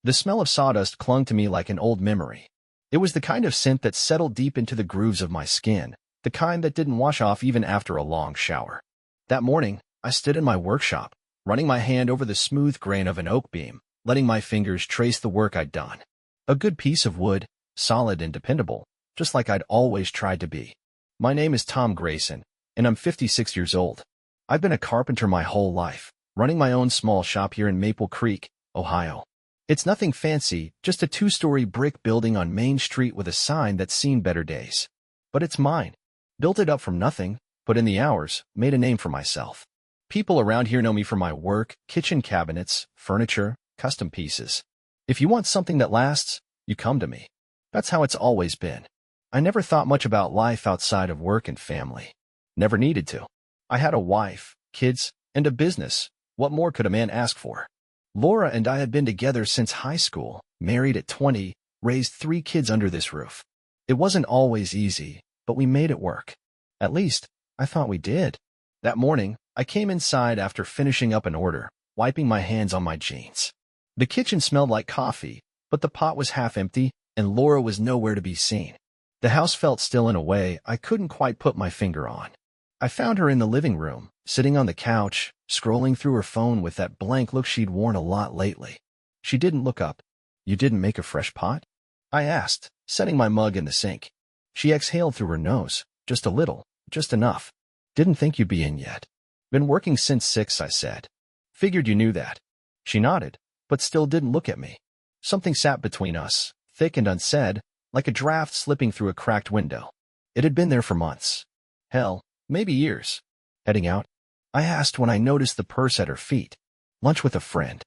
The smell of sawdust clung to me like an old memory. It was the kind of scent that settled deep into the grooves of my skin, the kind that didn't wash off even after a long shower. That morning, I stood in my workshop, running my hand over the smooth grain of an oak beam, letting my fingers trace the work I'd done. A good piece of wood, solid and dependable, just like I'd always tried to be. My name is Tom Grayson, and I'm 56 years old. I've been a carpenter my whole life, running my own small shop here in Maple Creek, Ohio. It's nothing fancy, just a two-story brick building on Main Street with a sign that's seen better days. But it's mine. Built it up from nothing, put in the hours, made a name for myself. People around here know me for my work, kitchen cabinets, furniture, custom pieces. If you want something that lasts, you come to me. That's how it's always been. I never thought much about life outside of work and family. Never needed to. I had a wife, kids, and a business. What more could a man ask for? Laura and I had been together since high school, married at 20, raised 3 kids under this roof. It wasn't always easy, but we made it work. At least, I thought we did. That morning, I came inside after finishing up an order, wiping my hands on my jeans. The kitchen smelled like coffee, but the pot was half empty, and Laura was nowhere to be seen. The house felt still in a way I couldn't quite put my finger on. I found her in the living room, sitting on the couch, scrolling through her phone with that blank look she'd worn a lot lately. She didn't look up. "You didn't make a fresh pot?" I asked, setting my mug in the sink. She exhaled through her nose, just a little, just enough. "Didn't think you'd be in yet." "Been working since 6, I said. "Figured you knew that." She nodded, but still didn't look at me. Something sat between us, thick and unsaid, like a draft slipping through a cracked window. It had been there for months. Hell, maybe years. "Heading out?" I asked when I noticed the purse at her feet. "Lunch with a friend."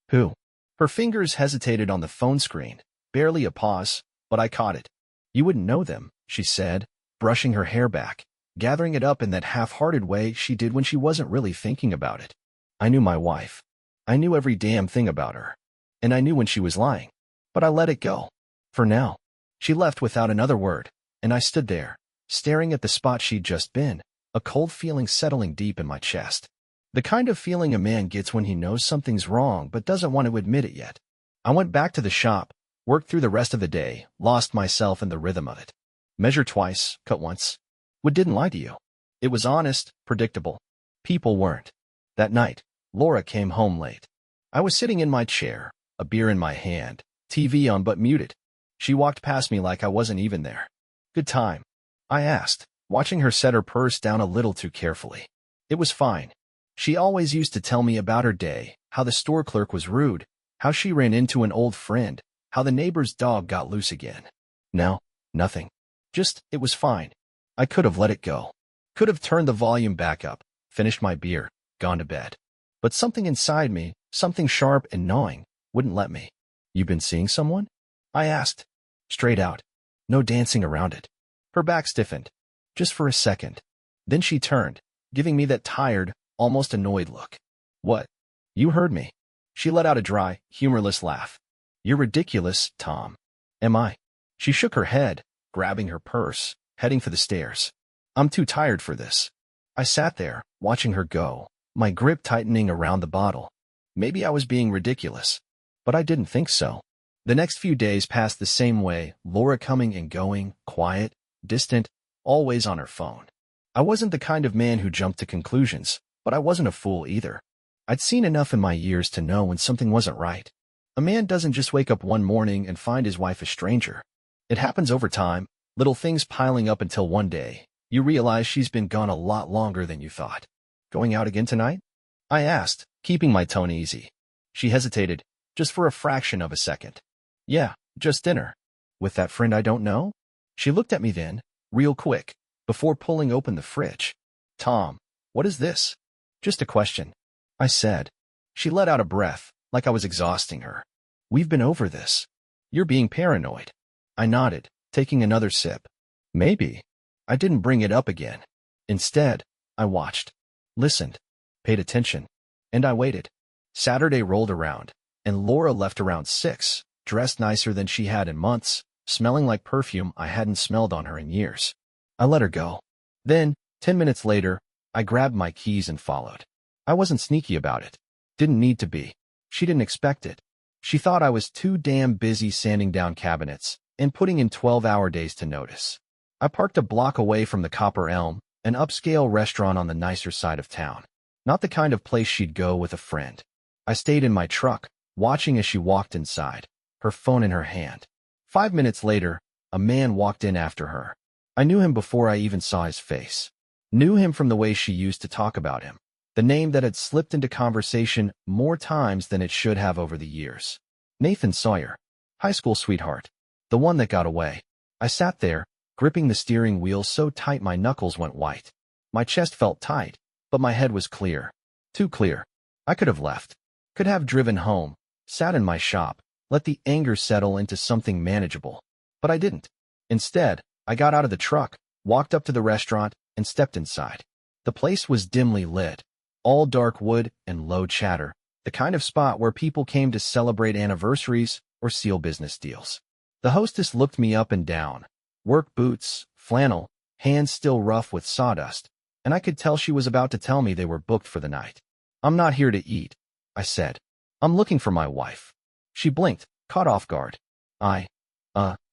"Who?" Her fingers hesitated on the phone screen, barely a pause, but I caught it. "You wouldn't know them," she said, brushing her hair back, gathering it up in that half-hearted way she did when she wasn't really thinking about it. I knew my wife. I knew every damn thing about her. And I knew when she was lying. But I let it go. For now. She left without another word, and I stood there, staring at the spot she'd just been, a cold feeling settling deep in my chest. The kind of feeling a man gets when he knows something's wrong but doesn't want to admit it yet. I went back to the shop, worked through the rest of the day, lost myself in the rhythm of it. Measure twice, cut once. Wood didn't lie to you. It was honest, predictable. People weren't. That night, Laura came home late. I was sitting in my chair, a beer in my hand, TV on but muted. She walked past me like I wasn't even there. "Good time?" I asked, watching her set her purse down a little too carefully. It was fine. She always used to tell me about her day, how the store clerk was rude, how she ran into an old friend, how the neighbor's dog got loose again. Now, nothing. Just, it was fine. I could have let it go. Could have turned the volume back up, finished my beer, gone to bed. But something inside me, something sharp and gnawing, wouldn't let me. "You been seeing someone?" I asked. Straight out. No dancing around it. Her back stiffened. Just for a second. Then she turned, giving me that tired, almost annoyed look. "What?" "You heard me." She let out a dry, humorless laugh. "You're ridiculous, Tom." "Am I?" She shook her head, grabbing her purse, heading for the stairs. "I'm too tired for this." I sat there, watching her go, my grip tightening around the bottle. Maybe I was being ridiculous, but I didn't think so. The next few days passed the same way, Laura coming and going, quiet, distant, always on her phone. I wasn't the kind of man who jumped to conclusions, but I wasn't a fool either. I'd seen enough in my years to know when something wasn't right. A man doesn't just wake up one morning and find his wife a stranger. It happens over time, little things piling up until one day, you realize she's been gone a lot longer than you thought. "Going out again tonight?" I asked, keeping my tone easy. She hesitated, just for a fraction of a second. "Yeah, just dinner." "With that friend I don't know?" She looked at me then, real quick, before pulling open the fridge. "Tom, what is this?" "Just a question," I said. She let out a breath, like I was exhausting her. "We've been over this." "You're being paranoid." I nodded, taking another sip. "Maybe." I didn't bring it up again. Instead, I watched, listened, paid attention, and I waited. Saturday rolled around, and Laura left around 6, dressed nicer than she had in months, smelling like perfume I hadn't smelled on her in years. I let her go. Then, 10 minutes later, I grabbed my keys and followed. I wasn't sneaky about it. Didn't need to be. She didn't expect it. She thought I was too damn busy sanding down cabinets and putting in 12-hour days to notice. I parked a block away from the Copper Elm, an upscale restaurant on the nicer side of town. Not the kind of place she'd go with a friend. I stayed in my truck, watching as she walked inside, her phone in her hand. 5 minutes later, a man walked in after her. I knew him before I even saw his face. Knew him from the way she used to talk about him. The name that had slipped into conversation more times than it should have over the years. Nathan Sawyer. High school sweetheart. The one that got away. I sat there, gripping the steering wheel so tight my knuckles went white. My chest felt tight, but my head was clear. Too clear. I could have left. Could have driven home, sat in my shop, let the anger settle into something manageable. But I didn't. Instead, I got out of the truck, walked up to the restaurant, and stepped inside. The place was dimly lit. All dark wood and low chatter, the kind of spot where people came to celebrate anniversaries or seal business deals. The hostess looked me up and down. Work boots, flannel, hands still rough with sawdust, and I could tell she was about to tell me they were booked for the night. "I'm not here to eat," I said. "I'm looking for my wife." She blinked, caught off guard.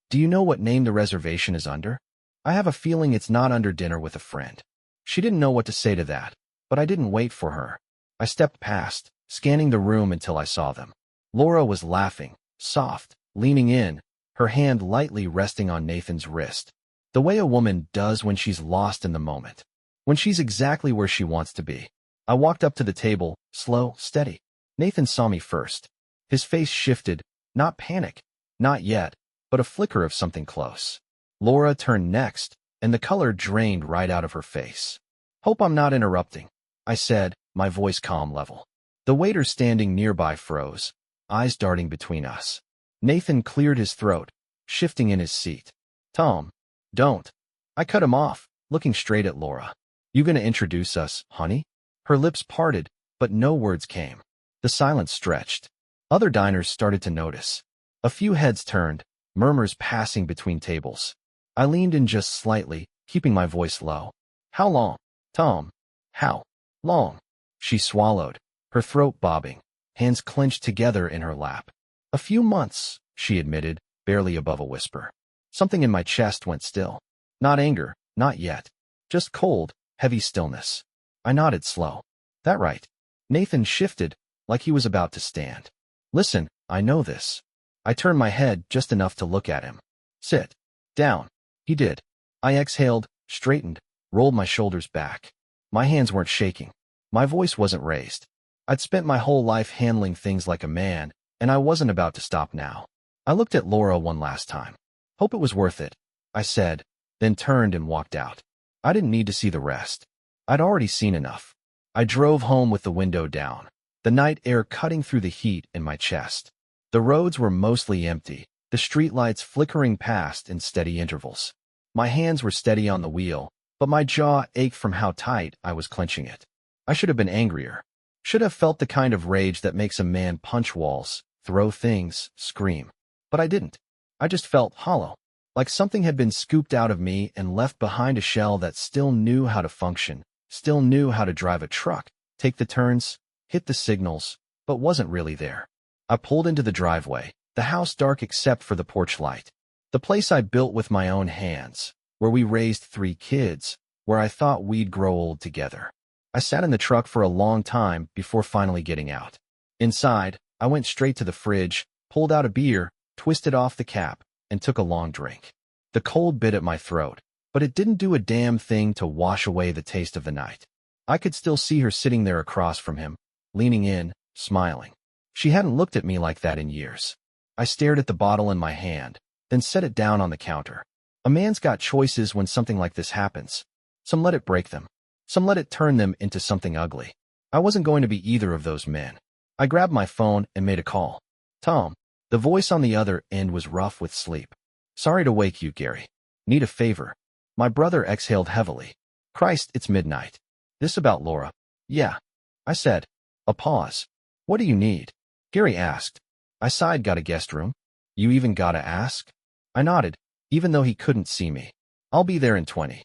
Do you know what name the reservation is under? I have a feeling it's not under dinner with a friend." She didn't know what to say to that, but I didn't wait for her. I stepped past, scanning the room until I saw them. Laura was laughing, soft, leaning in, her hand lightly resting on Nathan's wrist. The way a woman does when she's lost in the moment. When she's exactly where she wants to be. I walked up to the table, slow, steady. Nathan saw me first. His face shifted, not panic, not yet, but a flicker of something close. Laura turned next, and the color drained right out of her face. "Hope I'm not interrupting," I said, my voice calm level. The waiter standing nearby froze, eyes darting between us. Nathan cleared his throat, shifting in his seat. "Tom, don't." I cut him off, looking straight at Laura. "You gonna introduce us, honey?" Her lips parted, but no words came. The silence stretched. Other diners started to notice. A few heads turned, murmurs passing between tables. I leaned in just slightly, keeping my voice low. "How long, Tom? How long?" She swallowed, her throat bobbing, hands clenched together in her lap. "A few months," she admitted, barely above a whisper. Something in my chest went still. Not anger, not yet. Just cold, heavy stillness. I nodded slow. "That right?" Nathan shifted, like he was about to stand. "Listen, I know this." I turned my head just enough to look at him. "Sit down." He did. I exhaled, straightened, rolled my shoulders back. My hands weren't shaking. My voice wasn't raised. I'd spent my whole life handling things like a man, and I wasn't about to stop now. I looked at Laura one last time. "Hope it was worth it," I said, then turned and walked out. I didn't need to see the rest. I'd already seen enough. I drove home with the window down, the night air cutting through the heat in my chest. The roads were mostly empty, the streetlights flickering past in steady intervals. My hands were steady on the wheel, but my jaw ached from how tight I was clenching it. I should have been angrier. Should have felt the kind of rage that makes a man punch walls, throw things, scream. But I didn't. I just felt hollow, like something had been scooped out of me and left behind a shell that still knew how to function, still knew how to drive a truck, take the turns, hit the signals, but wasn't really there. I pulled into the driveway, the house dark except for the porch light. The place I built with my own hands, where we raised 3 kids, where I thought we'd grow old together. I sat in the truck for a long time before finally getting out. Inside, I went straight to the fridge, pulled out a beer, twisted off the cap, and took a long drink. The cold bit at my throat, but it didn't do a damn thing to wash away the taste of the night. I could still see her sitting there across from him, leaning in, smiling. She hadn't looked at me like that in years. I stared at the bottle in my hand, then set it down on the counter. A man's got choices when something like this happens. Some let it break them. Some let it turn them into something ugly. I wasn't going to be either of those men. I grabbed my phone and made a call. "Tom." The voice on the other end was rough with sleep. "Sorry to wake you, Gary. Need a favor." My brother exhaled heavily. "Christ, it's midnight." "This about Laura?" "Yeah," I said. A pause. "What do you need?" Gary asked. I sighed. "Got a guest room?" "You even gotta ask?" I nodded, even though he couldn't see me. "I'll be there in 20.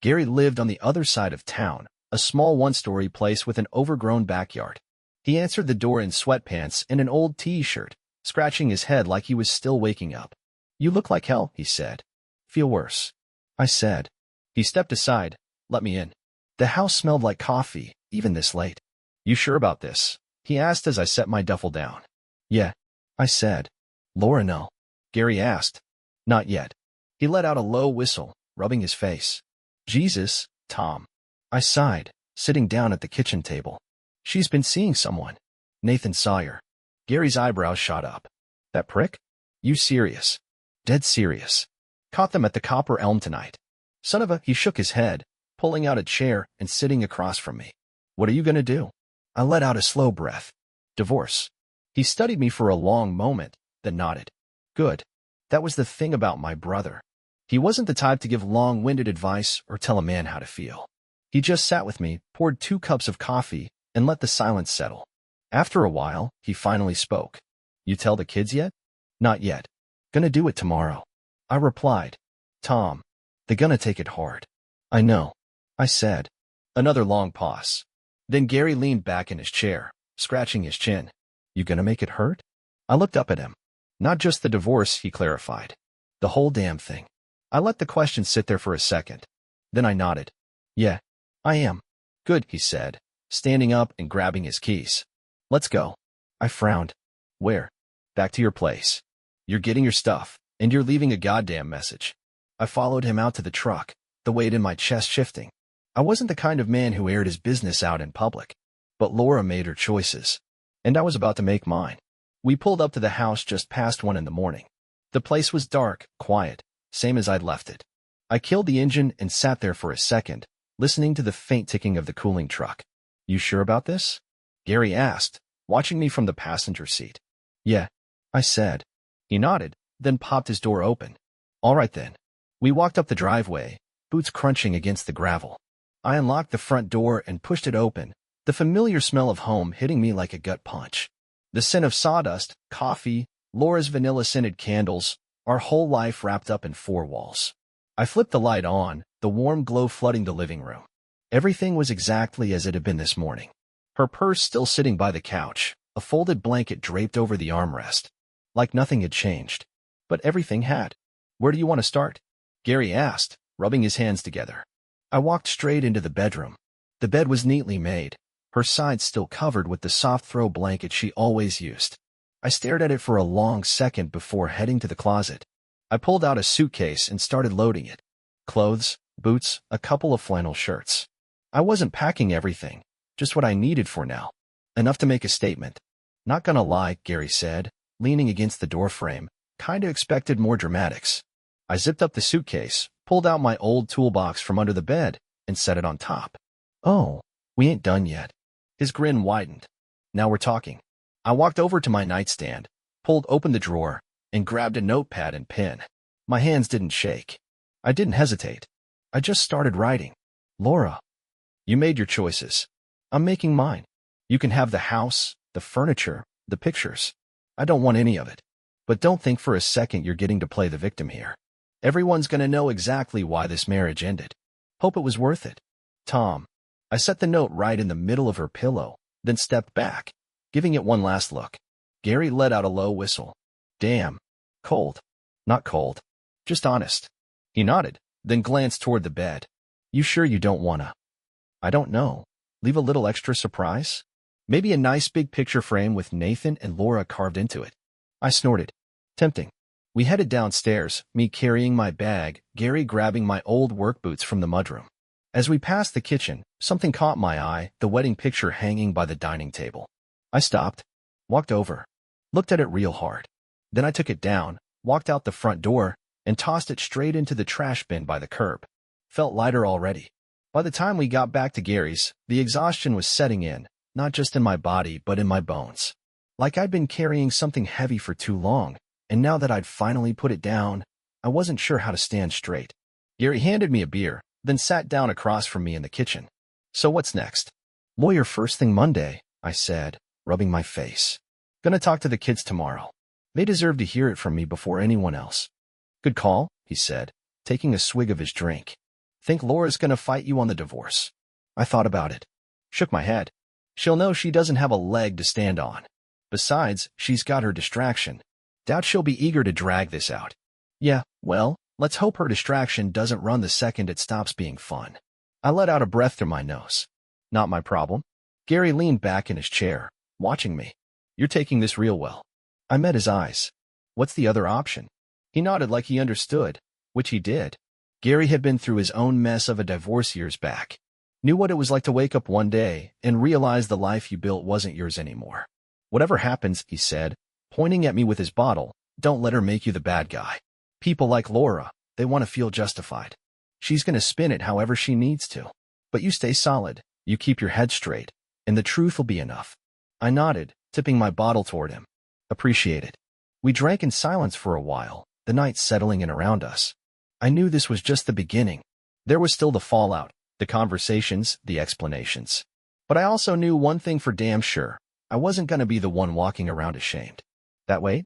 Gary lived on the other side of town, a small one-story place with an overgrown backyard. He answered the door in sweatpants and an old t-shirt, scratching his head like he was still waking up. "You look like hell," he said. "Feel worse?" I said. He stepped aside. "Let me in." The house smelled like coffee, even this late. "You sure about this?" he asked as I set my duffel down. "Yeah," I said. "Laura no?" Gary asked. "Not yet." He let out a low whistle, rubbing his face. "Jesus, Tom." I sighed, sitting down at the kitchen table. "She's been seeing someone. Nathan Sawyer." Gary's eyebrows shot up. "That prick? You serious?" "Dead serious. Caught them at the Copper Elm tonight." "Son of a—" He shook his head, pulling out a chair and sitting across from me. "What are you gonna do?" I let out a slow breath. "Divorce." He studied me for a long moment, then nodded. "Good. That was the thing about my brother. He wasn't the type to give long-winded advice or tell a man how to feel. He just sat with me, poured 2 cups of coffee, and let the silence settle. After a while, he finally spoke. "You tell the kids yet?" "Not yet. Gonna do it tomorrow." I replied. "Tom, they're gonna take it hard." "I know," I said. Another long pause. Then Gary leaned back in his chair, scratching his chin. "You gonna make it hurt?" I looked up at him. "Not just the divorce," he clarified. "The whole damn thing." I let the question sit there for a second. Then I nodded. "Yeah, I am." "Good," he said, standing up and grabbing his keys. "Let's go." I frowned. "Where?" "Back to your place. You're getting your stuff, and you're leaving a goddamn message." I followed him out to the truck, the weight in my chest shifting. I wasn't the kind of man who aired his business out in public. But Laura made her choices, and I was about to make mine. We pulled up to the house just past 1 in the morning. The place was dark, quiet, same as I'd left it. I killed the engine and sat there for a second, listening to the faint ticking of the cooling truck. "You sure about this?" Gary asked, watching me from the passenger seat. "Yeah," I said. He nodded, then popped his door open. "All right then." We walked up the driveway, boots crunching against the gravel. I unlocked the front door and pushed it open, the familiar smell of home hitting me like a gut punch. The scent of sawdust, coffee, Laura's vanilla-scented candles, our whole life wrapped up in 4 walls. I flipped the light on, the warm glow flooding the living room. Everything was exactly as it had been this morning. Her purse still sitting by the couch, a folded blanket draped over the armrest. Like nothing had changed. But everything had. "Where do you want to start?" Gary asked, rubbing his hands together. I walked straight into the bedroom. The bed was neatly made, her sides still covered with the soft throw blanket she always used. I stared at it for a long second before heading to the closet. I pulled out a suitcase and started loading it. Clothes, boots, a couple of flannel shirts. I wasn't packing everything, just what I needed for now. Enough to make a statement. "Not gonna lie," Gary said, leaning against the doorframe. "Kinda expected more dramatics." I zipped up the suitcase, pulled out my old toolbox from under the bed, and set it on top. "Oh, we ain't done yet." His grin widened. "Now we're talking." I walked over to my nightstand, pulled open the drawer, and grabbed a notepad and pen. My hands didn't shake. I didn't hesitate. I just started writing. "Laura, you made your choices. I'm making mine. You can have the house, the furniture, the pictures. I don't want any of it. But don't think for a second you're getting to play the victim here. Everyone's gonna know exactly why this marriage ended. Hope it was worth it. Tom." I set the note right in the middle of her pillow, then stepped back, giving it one last look. Gary let out a low whistle. "Damn. Cold." "Not cold. Just honest." He nodded, then glanced toward the bed. "You sure you don't wanna?" "I don't know. Leave a little extra surprise? Maybe a nice big picture frame with Nathan and Laura carved into it." I snorted. Tempting. We headed downstairs, me carrying my bag, Gary grabbing my old work boots from the mudroom. As we passed the kitchen, something caught my eye, the wedding picture hanging by the dining table. I stopped, walked over, looked at it real hard. Then I took it down, walked out the front door, and tossed it straight into the trash bin by the curb. Felt lighter already. By the time we got back to Gary's, the exhaustion was setting in, not just in my body but in my bones. Like I'd been carrying something heavy for too long, and now that I'd finally put it down, I wasn't sure how to stand straight. Gary handed me a beer, then sat down across from me in the kitchen. "So what's next?" "Lawyer first thing Monday," I said, rubbing my face. "Gonna talk to the kids tomorrow. They deserve to hear it from me before anyone else." "Good call," he said, taking a swig of his drink. "Think Laura's gonna fight you on the divorce?" I thought about it. Shook my head. "She'll know she doesn't have a leg to stand on." Besides, she's got her distraction. Doubt she'll be eager to drag this out. Yeah, well, let's hope her distraction doesn't run the second it stops being fun. I let out a breath through my nose. Not my problem. Gary leaned back in his chair, watching me. You're taking this real well. I met his eyes. What's the other option? He nodded like he understood, which he did. Gary had been through his own mess of a divorce years back. Knew what it was like to wake up one day and realize the life you built wasn't yours anymore. Whatever happens, he said, pointing at me with his bottle, don't let her make you the bad guy. People like Laura, they want to feel justified. She's going to spin it however she needs to. But you stay solid, you keep your head straight, and the truth will be enough. I nodded, tipping my bottle toward him. Appreciate it. We drank in silence for a while, the night settling in around us. I knew this was just the beginning. There was still the fallout, the conversations, the explanations. But I also knew one thing for damn sure. I wasn't going to be the one walking around ashamed. That way,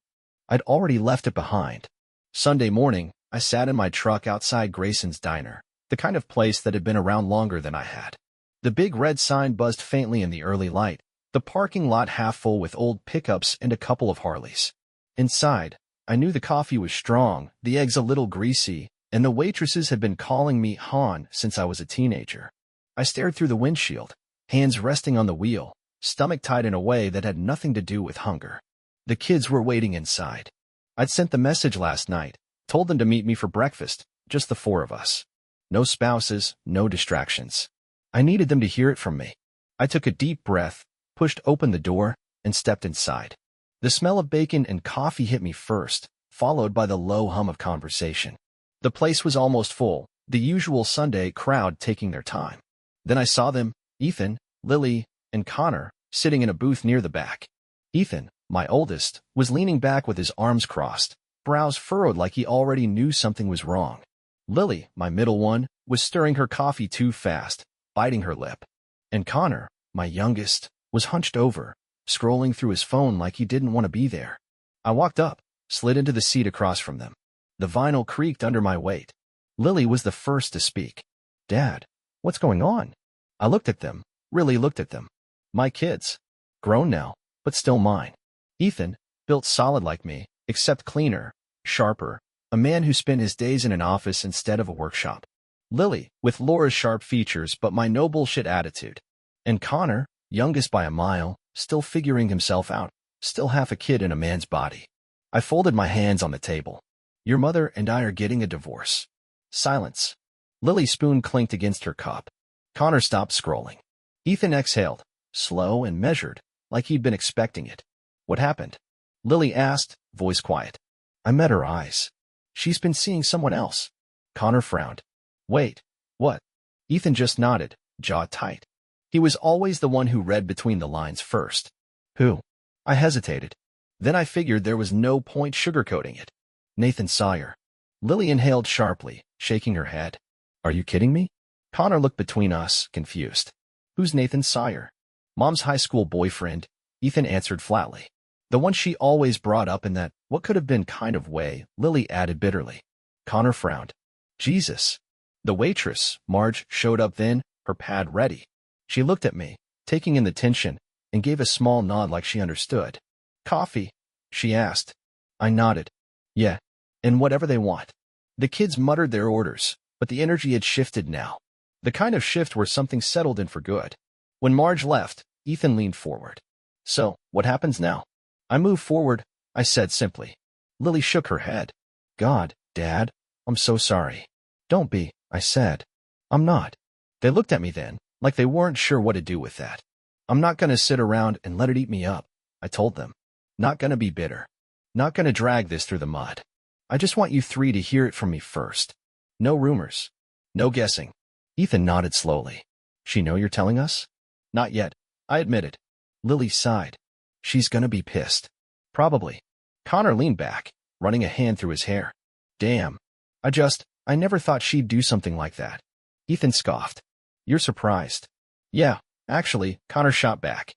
I'd already left it behind. Sunday morning, I sat in my truck outside Grayson's Diner, the kind of place that had been around longer than I had. The big red sign buzzed faintly in the early light, the parking lot half full with old pickups and a couple of Harleys. Inside, I knew the coffee was strong, the eggs a little greasy, and the waitresses had been calling me Han since I was a teenager. I stared through the windshield, hands resting on the wheel, stomach tight in a way that had nothing to do with hunger. The kids were waiting inside. I'd sent the message last night, told them to meet me for breakfast, just the four of us. No spouses, no distractions. I needed them to hear it from me. I took a deep breath, pushed open the door, and stepped inside. The smell of bacon and coffee hit me first, followed by the low hum of conversation. The place was almost full, the usual Sunday crowd taking their time. Then I saw them, Ethan, Lily, and Connor, sitting in a booth near the back. Ethan, my oldest, was leaning back with his arms crossed, brows furrowed like he already knew something was wrong. Lily, my middle one, was stirring her coffee too fast, biting her lip. And Connor, my youngest, was hunched over, scrolling through his phone like he didn't want to be there. I walked up, slid into the seat across from them. The vinyl creaked under my weight. Lily was the first to speak. Dad, what's going on? I looked at them, really looked at them. My kids. Grown now, but still mine. Ethan, built solid like me, except cleaner, sharper, a man who spent his days in an office instead of a workshop. Lily, with Laura's sharp features but my no bullshit attitude. And Connor, youngest by a mile, still figuring himself out, still half a kid in a man's body. I folded my hands on the table. Your mother and I are getting a divorce. Silence. Lily's spoon clinked against her cup. Connor stopped scrolling. Ethan exhaled, slow and measured, like he'd been expecting it. What happened? Lily asked, voice quiet. I met her eyes. She's been seeing someone else. Connor frowned. Wait, what? Ethan just nodded, jaw tight. He was always the one who read between the lines first. Who? I hesitated. Then I figured there was no point sugarcoating it. Nathan Sawyer. Lily inhaled sharply, shaking her head. Are you kidding me? Connor looked between us, confused. Who's Nathan Sawyer? Mom's high school boyfriend, Ethan answered flatly. The one she always brought up in that what could have been kind of way, Lily added bitterly. Connor frowned. Jesus. The waitress, Marge, showed up then, her pad ready. She looked at me, taking in the tension, and gave a small nod like she understood. Coffee? She asked. I nodded. Yeah, and whatever they want. The kids muttered their orders, but the energy had shifted now. The kind of shift where something settled in for good. When Marge left, Ethan leaned forward. So, what happens now? I moved forward, I said simply. Lily shook her head. God, Dad, I'm so sorry. Don't be, I said. I'm not. They looked at me then, like they weren't sure what to do with that. I'm not going to sit around and let it eat me up, I told them. Not going to be bitter. Not going to drag this through the mud. I just want you three to hear it from me first. No rumors. No guessing. Ethan nodded slowly. She know you're telling us? Not yet, I admitted. Lily sighed. She's gonna be pissed. Probably. Connor leaned back, running a hand through his hair. Damn. I never thought she'd do something like that. Ethan scoffed. You're surprised. Yeah, actually, Connor shot back.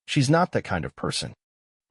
She's not that kind of person.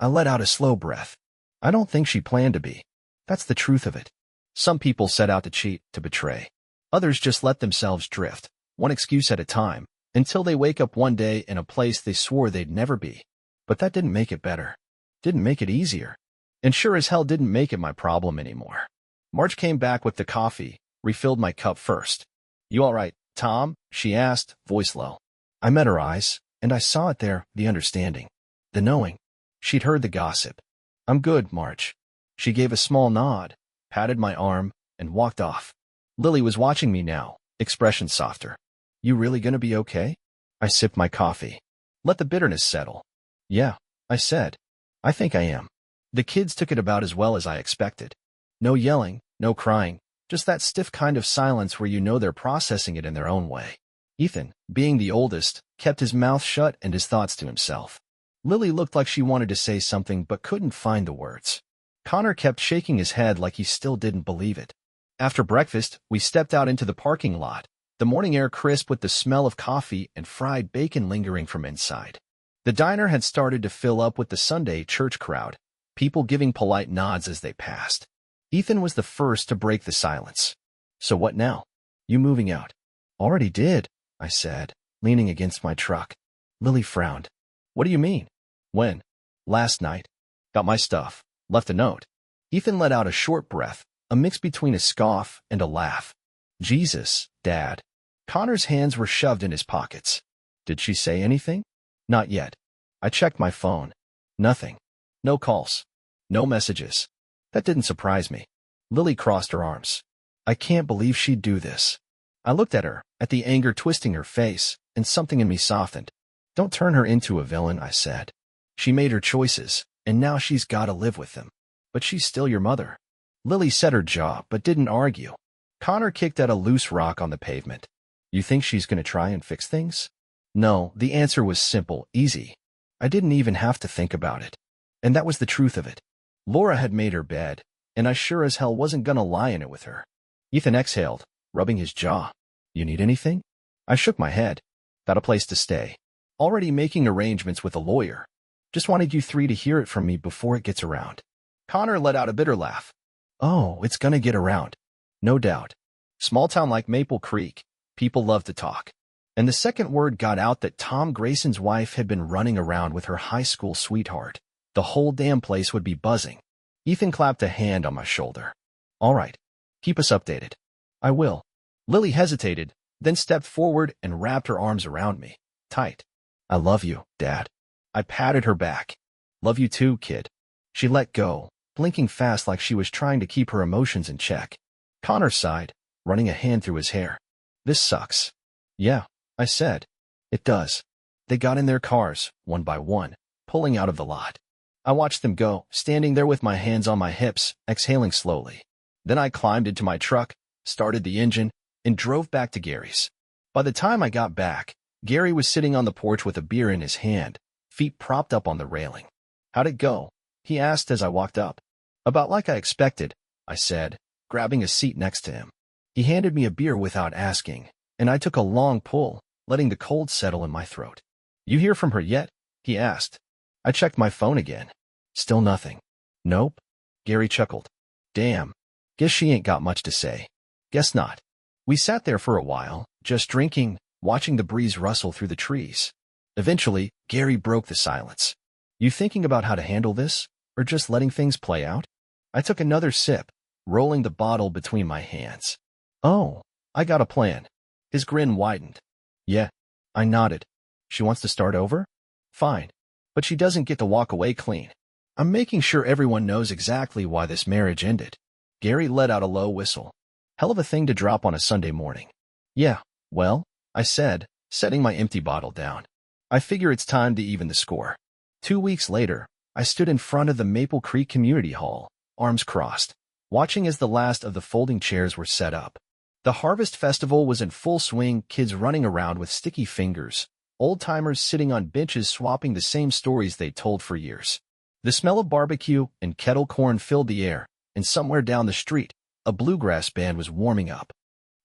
I let out a slow breath. I don't think she planned to be. That's the truth of it. Some people set out to cheat, to betray. Others just let themselves drift, one excuse at a time, until they wake up one day in a place they swore they'd never be. But that didn't make it better. Didn't make it easier. And sure as hell didn't make it my problem anymore. Marge came back with the coffee, refilled my cup first. "You all right, Tom?" she asked, voice low. I met her eyes, and I saw it there, the understanding. The knowing. She'd heard the gossip. "I'm good, Marge." She gave a small nod, patted my arm, and walked off. Lily was watching me now, expression softer. "You really gonna be okay?" I sipped my coffee. Let the bitterness settle. "Yeah," I said. "I think I am." The kids took it about as well as I expected. No yelling, no crying, just that stiff kind of silence where you know they're processing it in their own way. Ethan, being the oldest, kept his mouth shut and his thoughts to himself. Lily looked like she wanted to say something but couldn't find the words. Connor kept shaking his head like he still didn't believe it. After breakfast, we stepped out into the parking lot, the morning air crisp with the smell of coffee and fried bacon lingering from inside. The diner had started to fill up with the Sunday church crowd, people giving polite nods as they passed. Ethan was the first to break the silence. "So what now? You moving out?" "Already did," I said, leaning against my truck. Lily frowned. "What do you mean?" "When?" "Last night. Got my stuff. Left a note." Ethan let out a short breath, a mix between a scoff and a laugh. "Jesus, Dad." Connor's hands were shoved in his pockets. "Did she say anything?" "Not yet." I checked my phone. Nothing. No calls. No messages. That didn't surprise me. Lily crossed her arms. "I can't believe she'd do this." I looked at her, at the anger twisting her face, and something in me softened. "Don't turn her into a villain," I said. "She made her choices, and now she's got to live with them. But she's still your mother." Lily set her jaw, but didn't argue. Connor kicked at a loose rock on the pavement. "You think she's going to try and fix things?" No, the answer was simple, easy. I didn't even have to think about it. And that was the truth of it. Laura had made her bed, and I sure as hell wasn't gonna lie in it with her. Ethan exhaled, rubbing his jaw. "You need anything?" I shook my head. "Got a place to stay. Already making arrangements with a lawyer. Just wanted you three to hear it from me before it gets around." Connor let out a bitter laugh. "Oh, it's gonna get around. No doubt. Small town like Maple Creek, people love to talk." And the second word got out that Tom Grayson's wife had been running around with her high school sweetheart. The whole damn place would be buzzing. Ethan clapped a hand on my shoulder. "All right. Keep us updated." "I will." Lily hesitated, then stepped forward and wrapped her arms around me, tight. "I love you, Dad." I patted her back. "Love you too, kid." She let go, blinking fast like she was trying to keep her emotions in check. Connor sighed, running a hand through his hair. "This sucks." "Yeah," I said. "It does." They got in their cars, one by one, pulling out of the lot. I watched them go, standing there with my hands on my hips, exhaling slowly. Then I climbed into my truck, started the engine, and drove back to Gary's. By the time I got back, Gary was sitting on the porch with a beer in his hand, feet propped up on the railing. "How'd it go?" he asked as I walked up. "About like I expected," I said, grabbing a seat next to him. He handed me a beer without asking, and I took a long pull, letting the cold settle in my throat. "You hear from her yet?" he asked. I checked my phone again. Still nothing. "Nope." Gary chuckled. "Damn. Guess she ain't got much to say." "Guess not." We sat there for a while, just drinking, watching the breeze rustle through the trees. Eventually, Gary broke the silence. "You thinking about how to handle this, or just letting things play out?" I took another sip, rolling the bottle between my hands. "Oh, I got a plan." His grin widened. "Yeah." I nodded. "She wants to start over?" "Fine. But she doesn't get to walk away clean. I'm making sure everyone knows exactly why this marriage ended." Gary let out a low whistle. Hell of a thing to drop on a Sunday morning. "Yeah, well," I said, setting my empty bottle down. "I figure it's time to even the score." 2 weeks later, I stood in front of the Maple Creek Community Hall, arms crossed, watching as the last of the folding chairs were set up. The Harvest Festival was in full swing, kids running around with sticky fingers, old-timers sitting on benches swapping the same stories they'd told for years. The smell of barbecue and kettle corn filled the air, and somewhere down the street, a bluegrass band was warming up.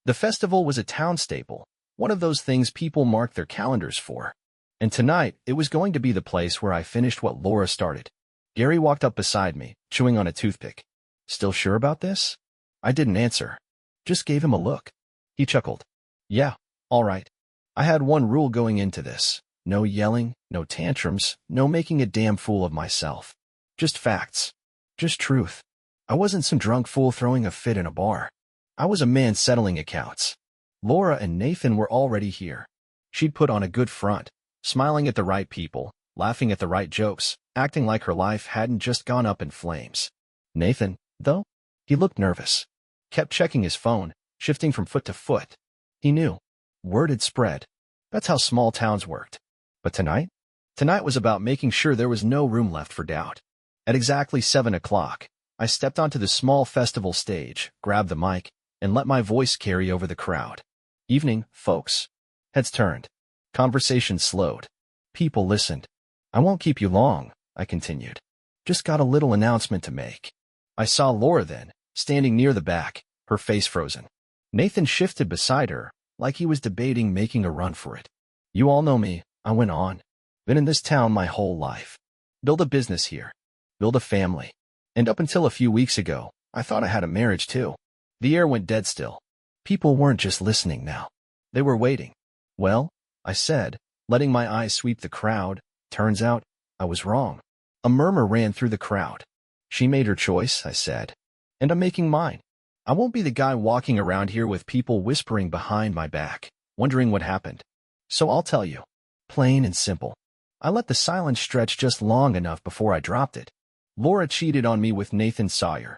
The festival was a town staple, one of those things people mark their calendars for. And tonight, it was going to be the place where I finished what Laura started. Gary walked up beside me, chewing on a toothpick. "Still sure about this?" I didn't answer. Just gave him a look. He chuckled. "Yeah, all right. I had one rule going into this. No yelling, no tantrums, no making a damn fool of myself. Just facts. Just truth. I wasn't some drunk fool throwing a fit in a bar. I was a man settling accounts. Laura and Nathan were already here. She'd put on a good front, smiling at the right people, laughing at the right jokes, acting like her life hadn't just gone up in flames. Nathan, though, he looked nervous. Kept checking his phone, shifting from foot to foot. He knew. Word had spread. That's how small towns worked. But tonight? Tonight was about making sure there was no room left for doubt. At exactly 7 o'clock, I stepped onto the small festival stage, grabbed the mic, and let my voice carry over the crowd. Evening, folks. Heads turned. Conversation slowed. People listened. I won't keep you long, I continued. Just got a little announcement to make. I saw Laura then, standing near the back, her face frozen. Nathan shifted beside her, like he was debating making a run for it. You all know me, I went on. Been in this town my whole life. Build a business here. Build a family. And up until a few weeks ago, I thought I had a marriage too. The air went dead still. People weren't just listening now. They were waiting. Well, I said, letting my eyes sweep the crowd, turns out, I was wrong. A murmur ran through the crowd. She made her choice, I said. And I'm making mine. I won't be the guy walking around here with people whispering behind my back, wondering what happened. So I'll tell you. Plain and simple. I let the silence stretch just long enough before I dropped it. Laura cheated on me with Nathan Sawyer.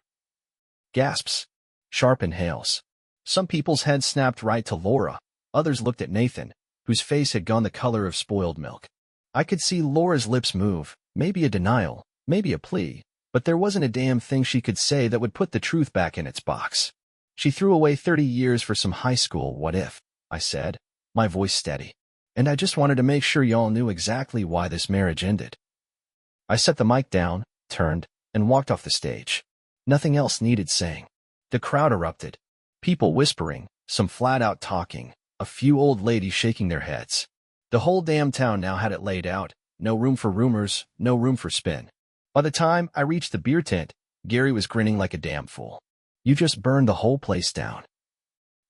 Gasps. Sharp inhales. Some people's heads snapped right to Laura. Others looked at Nathan, whose face had gone the color of spoiled milk. I could see Laura's lips move, maybe a denial, maybe a plea, but there wasn't a damn thing she could say that would put the truth back in its box. She threw away 30 years for some high school what if, I said, my voice steady. And I just wanted to make sure y'all knew exactly why this marriage ended. I set the mic down, turned, and walked off the stage. Nothing else needed saying. The crowd erupted. People whispering, some flat-out talking, a few old ladies shaking their heads. The whole damn town now had it laid out. No room for rumors, no room for spin. By the time I reached the beer tent, Gary was grinning like a damn fool. You just burned the whole place down.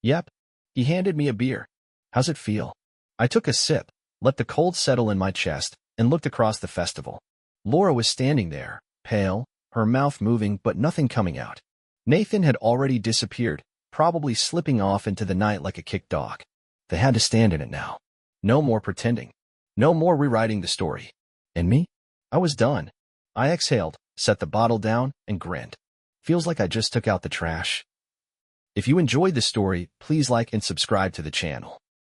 Yep. He handed me a beer. How's it feel? I took a sip, let the cold settle in my chest, and looked across the festival. Laura was standing there, pale, her mouth moving but nothing coming out. Nathan had already disappeared, probably slipping off into the night like a kicked dog. They had to stand in it now. No more pretending. No more rewriting the story. And me? I was done. I exhaled, set the bottle down, and grinned. Feels like I just took out the trash. If you enjoyed the story, please like and subscribe to the channel.